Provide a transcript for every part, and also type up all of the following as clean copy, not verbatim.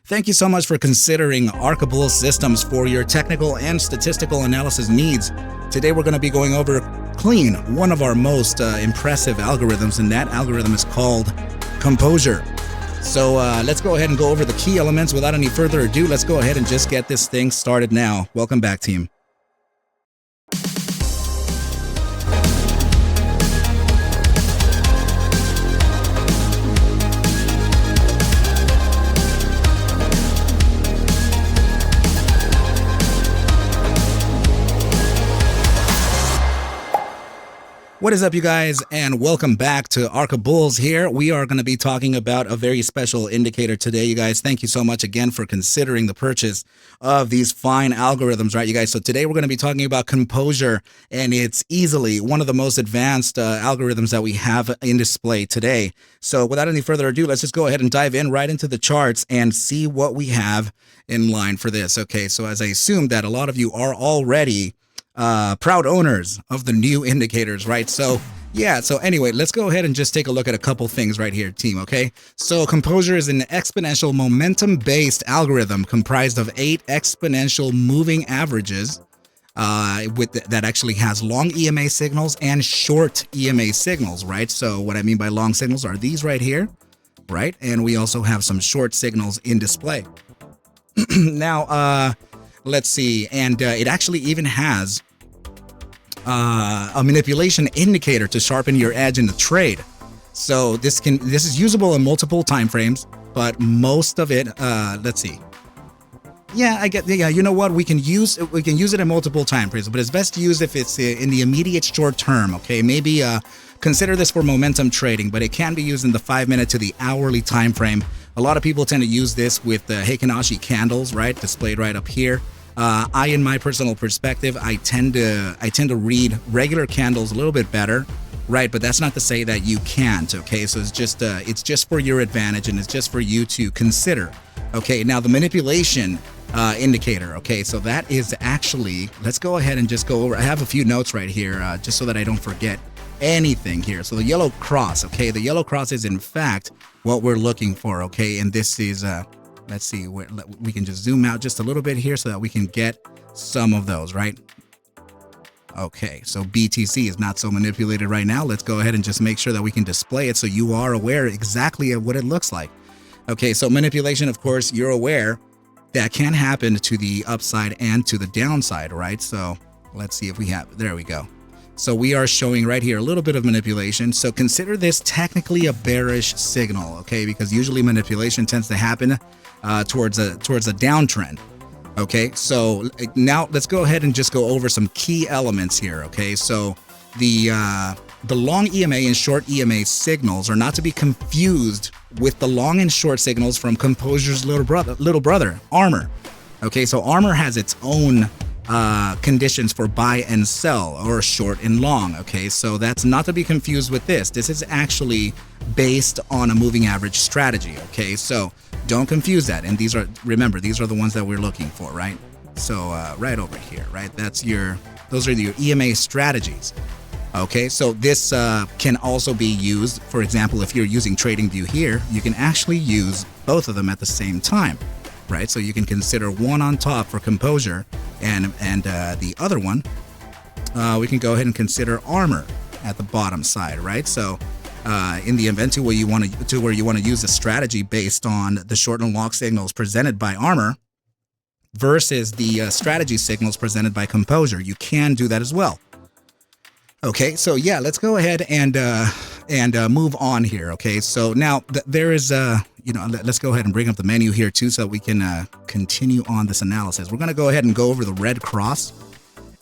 Thank you so much for considering ARQable systems for your technical and statistical analysis needs. Today we're going to be going over Clean, one of our most impressive algorithms, and that algorithm is called COMPOSURE. So let's go ahead and go over the key elements. Without any further ado, let's go ahead and just get this thing started now. Welcome back, team. What is up, you guys, and welcome back to ARQable here. We are going to be talking about a very special indicator today, you guys. Thank you so much again for considering the purchase of these fine algorithms, right, you guys? So today we're going to be talking about COMPOSURE, and it's easily one of the most advanced algorithms that we have in display today. So without any further ado, let's just go ahead and dive in right into the charts and see what we have in line for this. Okay, so as I assume that a lot of you are already proud owners of the new indicators, right? So yeah, so anyway, let's go ahead and just take a look at a couple things right here, team, okay? So COMPOSURE is an exponential momentum-based algorithm comprised of 8 exponential moving averages that actually has long EMA signals and short EMA signals, right? So what I mean by long signals are these right here, right? And we also have some short signals in display. Now, let's see, and it actually even has a manipulation indicator to sharpen your edge in the trade. So this is usable in multiple time frames, but most of it, let's see. Yeah, you know what? We can use it in multiple time frames, but it's best to use if it's in the immediate short term. Okay, maybe consider this for momentum trading, but it can be used in the 5-minute to the hourly time frame. A lot of people tend to use this with the Heikin-Ashi candles, right, displayed right up here. In my personal perspective, I tend to read regular candles a little bit better, right? But that's not to say that you can't. Okay, so it's just for your advantage, and it's just for you to consider. Okay, now the manipulation indicator. Okay, so that is actually, let's go ahead and just go over. I have a few notes right here, just so that I don't forget anything here. So the yellow cross. Okay, the yellow cross is in fact what we're looking for. Okay, and this is let's see, we can just zoom out just a little bit here so that we can get some of those, right? Okay, so BTC is not so manipulated right now. Let's go ahead and just make sure that we can display it so you are aware exactly of what it looks like. Okay, so manipulation, of course, you're aware that can happen to the upside and to the downside, right? So let's see if we have, there we go. So we are showing right here a little bit of manipulation. So consider this technically a bearish signal, okay? Because usually manipulation tends to happen towards a downtrend. Okay, so now let's go ahead and just go over some key elements here. Okay, so the long EMA and short EMA signals are not to be confused with the long and short signals from COMPOSURE's little brother, ARMor. Okay, so ARMor has its own conditions for buy and sell, or short and long. Okay, so that's not to be confused with this. This is actually based on a moving average strategy. Okay, so don't confuse that. And these are, remember, these are the ones that we're looking for, right? So right over here, right? Those are your EMA strategies. Okay, so this can also be used, for example, if you're using TradingView here, you can actually use both of them at the same time, right? So you can consider one on top for COMPOSURE, and the other one, we can go ahead and consider ARMor at the bottom side, right? So in the event where you want to use a strategy based on the short and long signals presented by ARMor versus the strategy signals presented by COMPOSURE, you can do that as well. Okay, so yeah, let's go ahead and move on here. Okay, so now there is let's go ahead and bring up the menu here too, so we can continue on this analysis. We're going to go ahead and go over the red cross,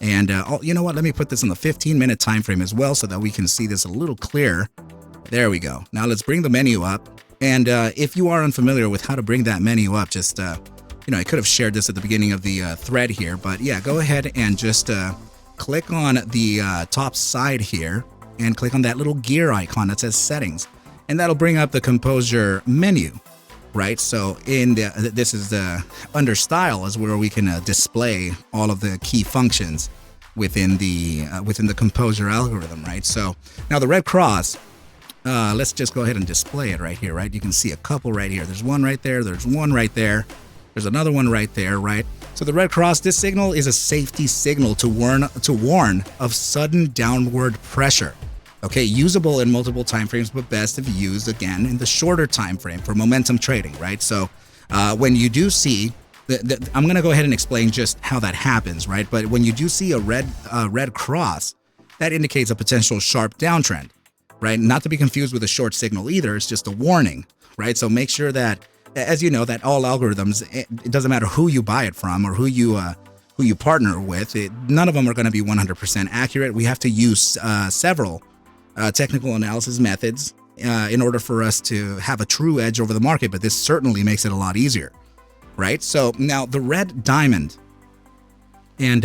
and you know what? Let me put this in the 15-minute time frame as well, so that we can see this a little clearer. There we go. Now let's bring the menu up, and if you are unfamiliar with how to bring that menu up, just I could have shared this at the beginning of the thread here, but yeah, go ahead and just click on the top side here and click on that little gear icon that says settings, and that'll bring up the COMPOSURE menu, right? So this is the under style is where we can display all of the key functions within the COMPOSURE algorithm, right? So now the red cross let's just go ahead and display it right here, right? You can see a couple right here. There's one right there. There's one right there. There's another one right there, right? So the red cross, this signal is a safety signal to warn of sudden downward pressure. Okay, usable in multiple time frames, but best if used again in the shorter time frame for momentum trading, right? So when you do see, I'm going to go ahead and explain just how that happens, right? But when you do see a red cross, that indicates a potential sharp downtrend, right? Not to be confused with a short signal either. It's just a warning, right? So make sure that, as you know, that all algorithms, it doesn't matter who you buy it from or who you partner with, none of them are going to be 100% accurate. We have to use several technical analysis methods in order for us to have a true edge over the market, but this certainly makes it a lot easier, right? So now the red diamond, and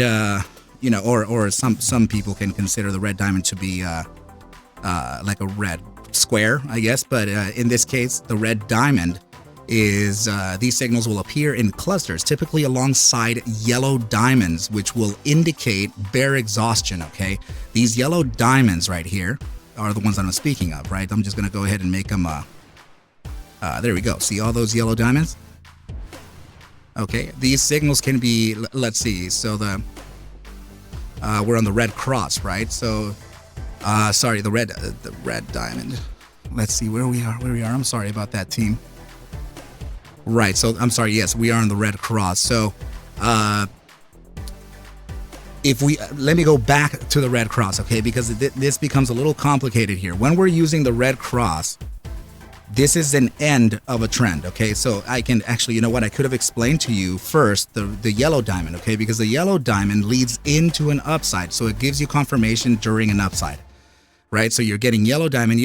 you know, or some people can consider the red diamond to be like a red square, I guess, but in this case, the red diamond is these signals will appear in clusters, typically alongside yellow diamonds, which will indicate bear exhaustion, okay? These yellow diamonds right here are the ones that I'm speaking of, right? I'm just going to go ahead and make them, there we go. See all those yellow diamonds? Okay, these signals can be, let's see, so we're on the red cross, right? So, sorry, the red diamond. Let's see where we are. I'm sorry about that, team. Right, so I'm sorry, yes, we are on the red cross. So if we, let me go back to the red cross, okay, because this becomes a little complicated here. When we're using the red cross, this is an end of a trend, okay? So I can actually, you know what, I could have explained to you first the yellow diamond, okay? Because the yellow diamond leads into an upside, so it gives you confirmation during an upside, right? So you're getting yellow diamond,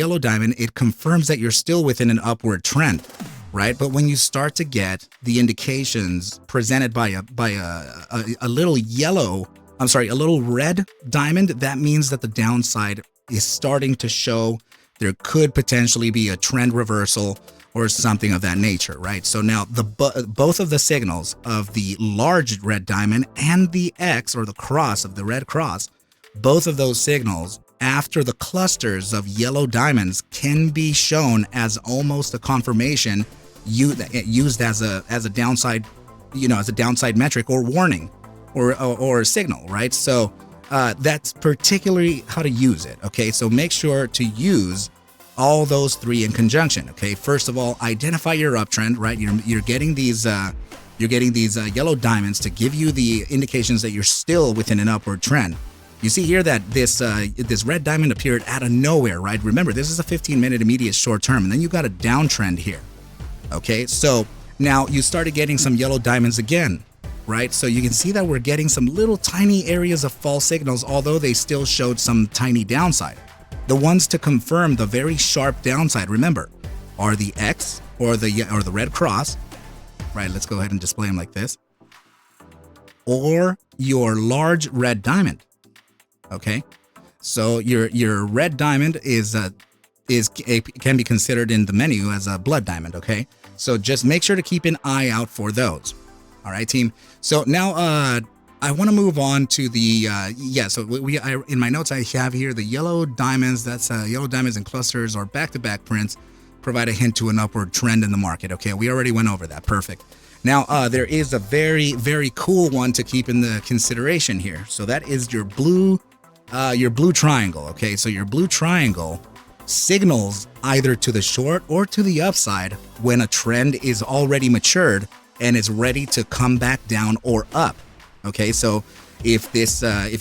it confirms that you're still within an upward trend, right? But when you start to get the indications presented by a little yellow, I'm sorry, a little red diamond, that means that the downside is starting to show. There could potentially be a trend reversal or something of that nature, right? So now both of the signals of the large red diamond and the X, or the cross of the red cross, both of those signals after the clusters of yellow diamonds can be shown as almost a confirmation used as a downside, you know, as a downside metric or warning or a signal, right? So that's particularly how to use it, okay? So make sure to use all those three in conjunction, okay? First of all, identify your uptrend, right? You're getting these yellow diamonds to give you the indications that you're still within an upward trend. You see here that this red diamond appeared out of nowhere, right? Remember, this is a 15-minute immediate short term, and then you got a downtrend here, okay? So now you started getting some yellow diamonds again, right? So you can see that we're getting some little tiny areas of false signals, although they still showed some tiny downside. The ones to confirm the very sharp downside, remember, are the X or the red cross, right? Let's go ahead and display them like this, or your large red diamond. Okay, so your red diamond can be considered in the menu as a blood diamond. Okay, so just make sure to keep an eye out for those. All right, team. So now I want to move on to the so in my notes I have here the yellow diamonds. That's yellow diamonds and clusters or back-to-back prints provide a hint to an upward trend in the market. Okay, we already went over that. Perfect. Now there is a very, very cool one to keep in the consideration here. So that is your blue triangle. Okay, so your blue triangle signals either to the short or to the upside when a trend is already matured and is ready to come back down or up. Okay, so if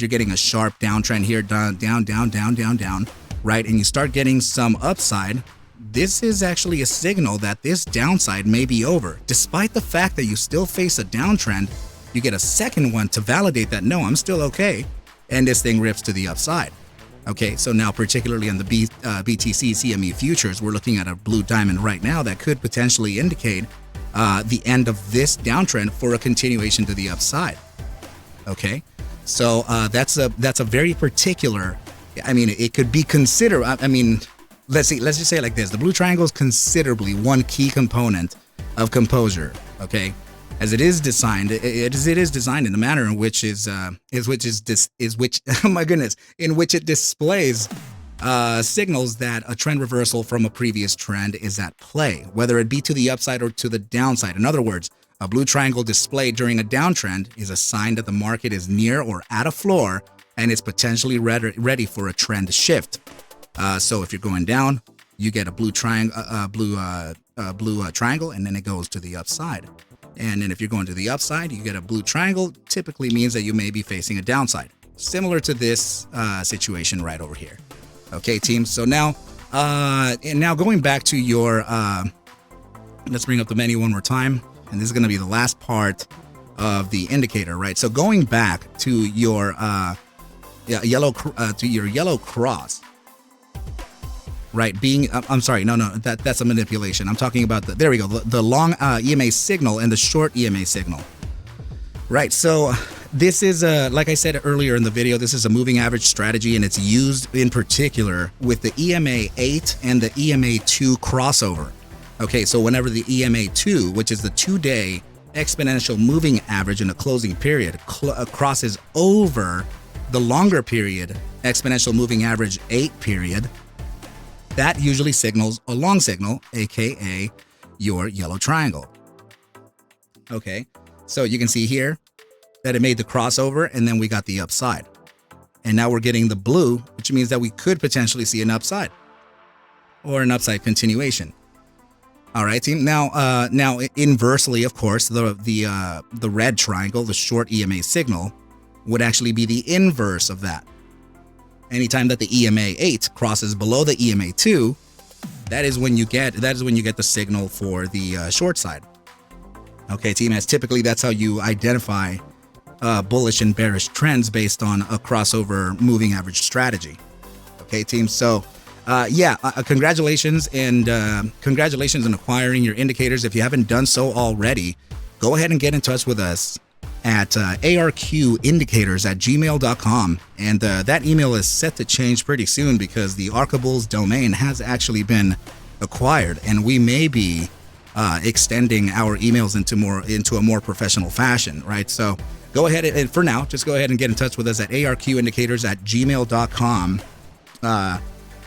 you're getting a sharp downtrend here, down, right, and you start getting some upside, this is actually a signal that this downside may be over. Despite the fact that you still face a downtrend, you get a second one to validate that, no, I'm still okay, and this thing rips to the upside. Okay, so now particularly on the BTC CME futures, we're looking at a blue diamond right now that could potentially indicate the end of this downtrend for a continuation to the upside. Okay, so that's a very particular, I mean, it could be considered, I mean, let's just say it like this. The blue triangle is considerably one key component of Composure, okay? As it is designed, it is designed in the manner in which it displays signals that a trend reversal from a previous trend is at play, whether it be to the upside or to the downside. In other words, a blue triangle displayed during a downtrend is a sign that the market is near or at a floor and is potentially ready for a trend shift. So if you're going down, you get a blue triangle, triangle, and then it goes to the upside. And then if you're going to the upside, you get a blue triangle. Typically means that you may be facing a downside, similar to this situation right over here. Okay, team. So now, and now going back to your, let's bring up the menu one more time. And this is going to be the last part of the indicator, right? So going back to your yellow cross, right? Being, I'm sorry, no, that's a manipulation. I'm talking about there we go, the long EMA signal and the short EMA signal, right? So this is like I said earlier in the video, this is a moving average strategy, and it's used in particular with the EMA 8 and the EMA 2 crossover. Okay, so whenever the EMA 2, which is the 2-day exponential moving average in a closing period, crosses over the longer period exponential moving average 8 period, that usually signals a long signal, aka your yellow triangle. Okay, so you can see here that it made the crossover, and then we got the upside. And now we're getting the blue, which means that we could potentially see an upside or an upside continuation. All right, team. Now, inversely, of course, the red triangle, the short EMA signal, would actually be the inverse of that. Anytime that the EMA 8 crosses below the EMA 2, that is when you get the signal for the short side. Okay, team. As typically, that's how you identify bullish and bearish trends based on a crossover moving average strategy. Okay, team. So. Congratulations and congratulations on acquiring your indicators. If you haven't done so already, go ahead and get in touch with us at ARQindicators@gmail.com. And that email is set to change pretty soon because the ARCable's domain has actually been acquired, and we may be extending our emails into a more professional fashion, right? So go ahead and for now, just go ahead and get in touch with us at ARQindicators@gmail.com.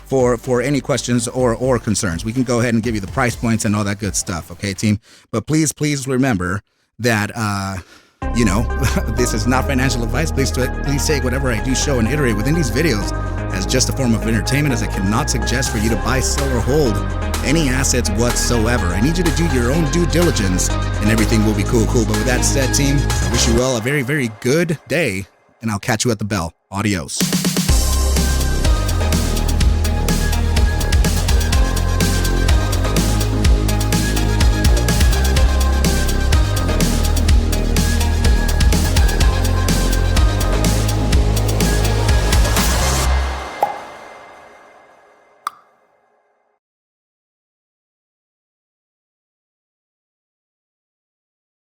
For any questions or concerns. We can go ahead and give you the price points and all that good stuff, okay, team? But please remember that, this is not financial advice. Please take whatever I do show and iterate within these videos as just a form of entertainment, as I cannot suggest for you to buy, sell, or hold any assets whatsoever. I need you to do your own due diligence, and everything will be cool. But with that said, team, I wish you all a very, very good day, and I'll catch you at the bell. Adios.